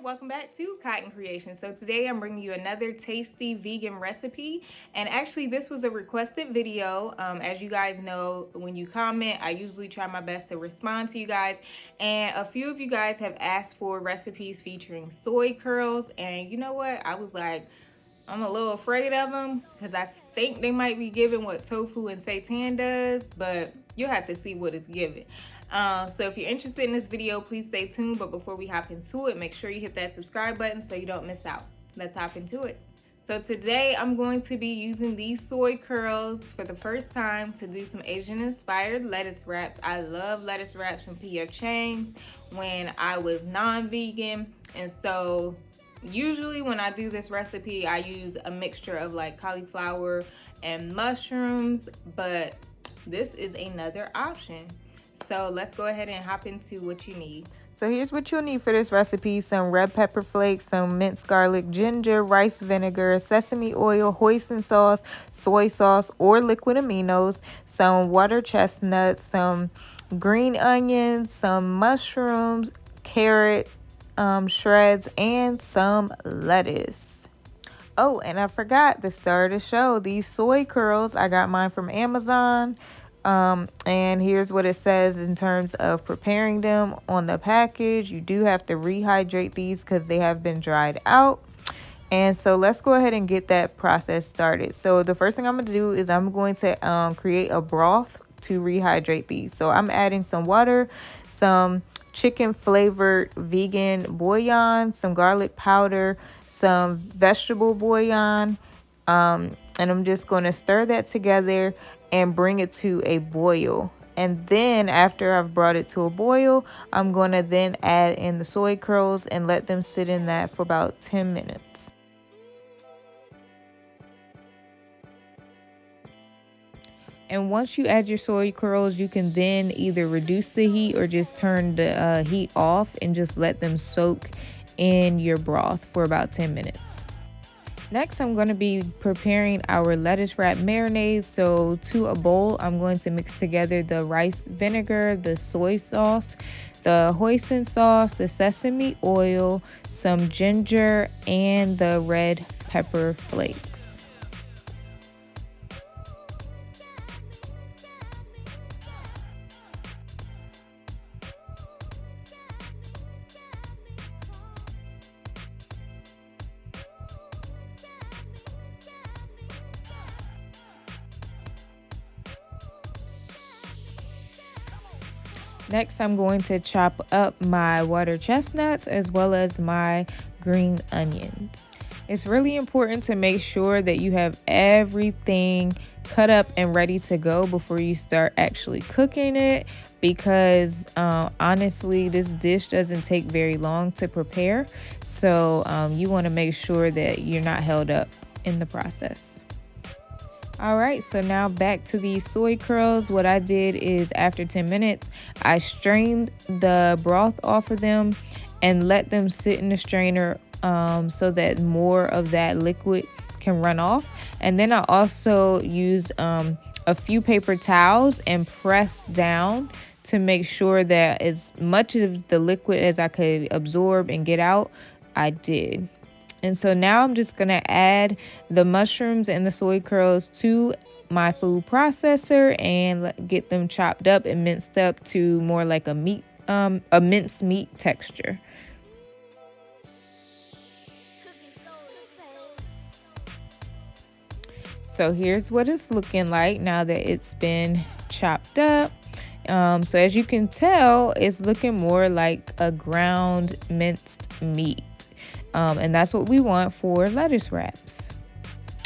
welcome back to Cotton Creation. So today I'm bringing you another tasty vegan recipe, and actually this was a requested video. As you guys know, when you comment, I usually try my best to respond to you guys, and a few of you guys have asked for recipes featuring soy curls, and you know what, I was like, I'm a little afraid of them because I think they might be giving what tofu and seitan does, but you'll have to see what it's giving. So if you're interested in this video, please stay tuned. But before we hop into it, make sure you hit that subscribe button so you don't miss out. Let's hop into it. So today I'm going to be using these soy curls for the first time to do some Asian inspired lettuce wraps. I love lettuce wraps from Chang's when I was non-vegan, and so usually when I do this recipe I use a mixture of like cauliflower and mushrooms, but this is another option. So let's go ahead and hop into what you need. So here's what you'll need for this recipe: some red pepper flakes, some minced garlic, ginger, rice vinegar, sesame oil, hoisin sauce, soy sauce or liquid aminos, some water chestnuts, some green onions, some mushrooms, carrot shreds, and some lettuce. Oh, and I forgot the star of the show, these soy curls. I got mine from Amazon. And here's what it says in terms of preparing them on the package. You do have to rehydrate these because they have been dried out. And so let's go ahead and get that process started. So the first thing I'm going to do is I'm going to create a broth to rehydrate these. So I'm adding some water, some chicken flavored vegan bouillon, some garlic powder, some vegetable bouillon, and I'm just going to stir that together and bring it to a boil. And then after I've brought it to a boil, I'm going to then add in the soy curls and let them sit in that for about 10 minutes. And once you add your soy curls, you can then either reduce the heat or just turn the heat off and just let them soak in your broth for about 10 minutes. Next, I'm going to be preparing our lettuce wrap marinade. So to a bowl, I'm going to mix together the rice vinegar, the soy sauce, the hoisin sauce, the sesame oil, some ginger, and the red pepper flakes. Next, I'm going to chop up my water chestnuts as well as my green onions. It's really important to make sure that you have everything cut up and ready to go before you start actually cooking it, because honestly, this dish doesn't take very long to prepare. So you want to make sure that you're not held up in the process. All right, so now back to these soy curls. What I did is after 10 minutes, I strained the broth off of them and let them sit in the strainer so that more of that liquid can run off. And then I also used a few paper towels and pressed down to make sure that as much of the liquid as I could absorb and get out, I did. And so now I'm just going to add the mushrooms and the soy curls to my food processor and get them chopped up and minced up to more like a minced meat texture. So here's what it's looking like now that it's been chopped up. So as you can tell, it's looking more like a ground minced meat. And that's what we want for lettuce wraps.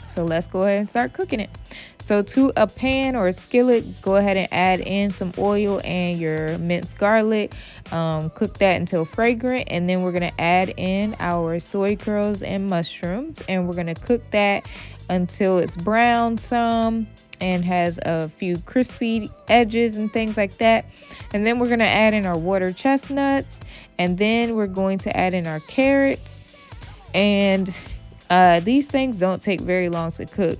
So let's go ahead and start cooking it. So to a pan or a skillet, go ahead and add in some oil and your minced garlic. Cook that until fragrant, and then we're going to add in our soy curls and mushrooms, and we're going to cook that until it's brown some and has a few crispy edges and things like that. And then we're going to add in our water chestnuts, and then we're going to add in our carrots. And these things don't take very long to cook.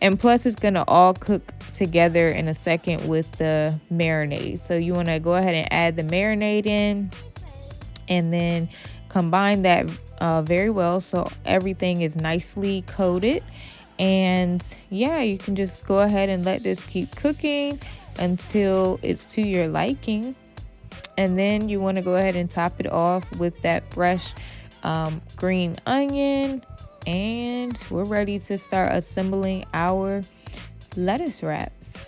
And plus, it's going to all cook together in a second with the marinade. So you want to go ahead and add the marinade in. and then combine that very well so everything is nicely coated. And yeah, you can just go ahead and let this keep cooking until it's to your liking. And then you want to go ahead and top it off with that fresh green onion. And we're ready to start assembling our lettuce wraps.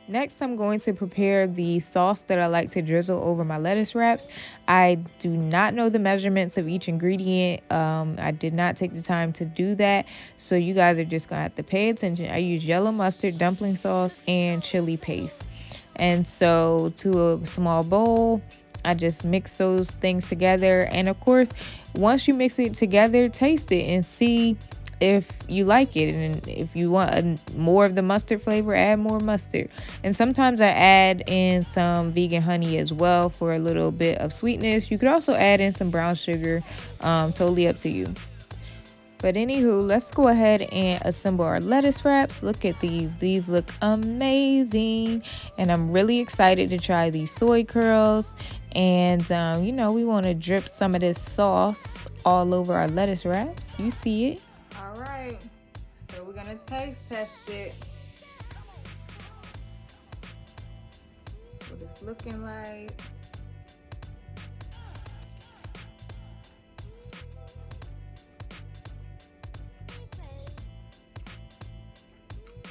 Next, I'm going to prepare the sauce that I like to drizzle over my lettuce wraps. I do not know the measurements of each ingredient. I did not take the time to do that, so you guys are just gonna have to pay attention. I use yellow mustard, dumpling sauce, and chili paste. And so to a small bowl, I just mix those things together. And of course, once you mix it together, taste it and see if you like it. And if you want more of the mustard flavor, add more mustard. And sometimes I add in some vegan honey as well for a little bit of sweetness. You could also add in some brown sugar, totally up to you. But anywho, let's go ahead and assemble our lettuce wraps. Look at these. These look amazing. And I'm really excited to try these soy curls. And, you know, we want to drip some of this sauce all over our lettuce wraps. You see it. All right, so we're gonna taste test it. That's what it's looking like.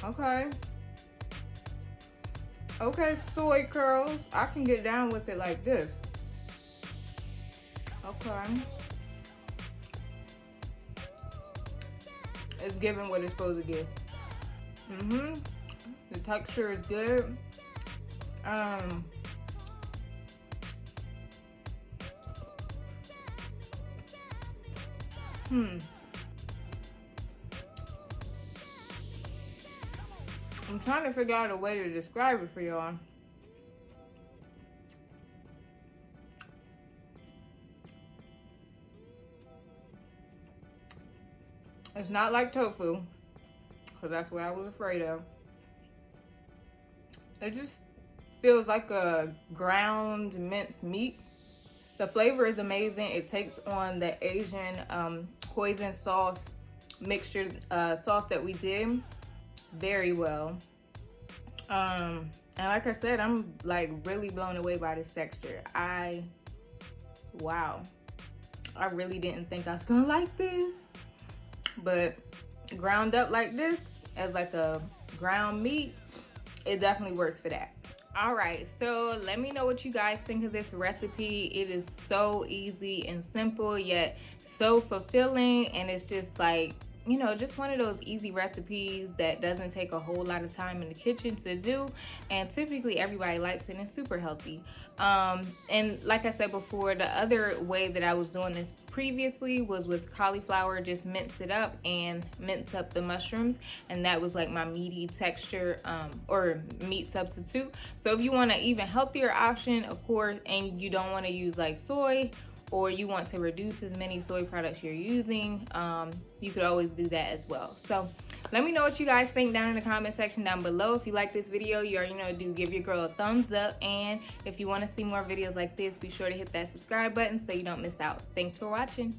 Okay. Okay, soy curls. I can get down with it like this. Okay. It's giving what it's supposed to give. The texture is good. I'm trying to figure out a way to describe it for y'all. It's not like tofu, because that's what I was afraid of. It just feels like a ground minced meat. The flavor is amazing. It takes on the Asian hoisin sauce mixture sauce that we did very well. And like I said, I'm like really blown away by this texture. Wow. I really didn't think I was gonna like this. But ground up like this as like a ground meat, it definitely works for that. All right, so let me know what you guys think of this recipe. It is so easy and simple, yet so fulfilling, and it's just like, you know, just one of those easy recipes that doesn't take a whole lot of time in the kitchen to do, and typically everybody likes it and it's super healthy. And like I said before, the other way that I was doing this previously was with cauliflower. Just mince it up and mince up the mushrooms, and that was like my meaty texture or meat substitute. So if you want an even healthier option, of course, and you don't want to use like soy, or you want to reduce as many soy products you're using, you could always do that as well. So let me know what you guys think down in the comment section down below. If you like this video, you already know to do, give your girl a thumbs up. And if you want to see more videos like this, be sure to hit that subscribe button so you don't miss out. Thanks for watching.